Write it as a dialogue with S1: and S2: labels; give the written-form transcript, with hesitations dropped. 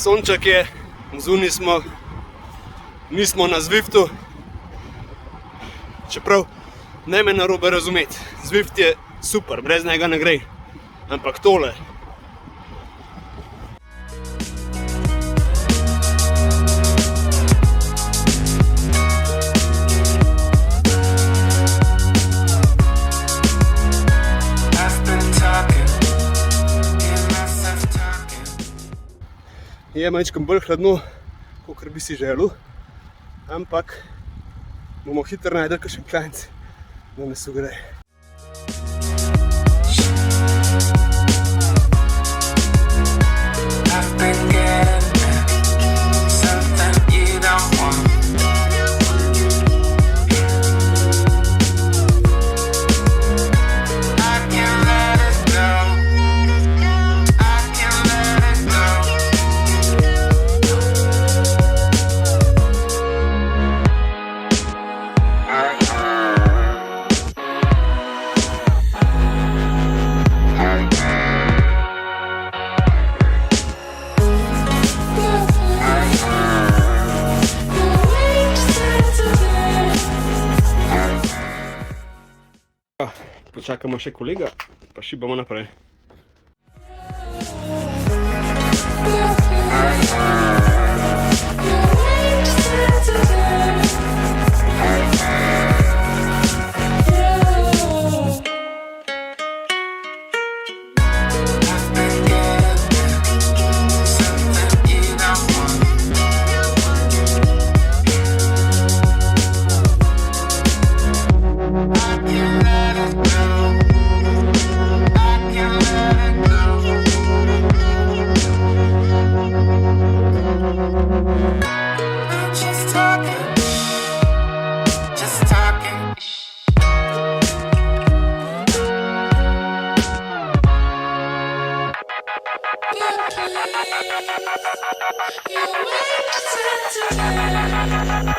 S1: sonček je, zunaj smo, nismo na Zwiftu, čeprav ne me narobe razumeti, Zwift je super, brez njega ne gre, ampak tole. Je majčkam bolj hladno, kakor bi si želel, ampak bomo hitro najdeli kakšen klanec, da nas ogreje. Počakamo še kolega, pa šibamo naprej.
S2: You make sense to me.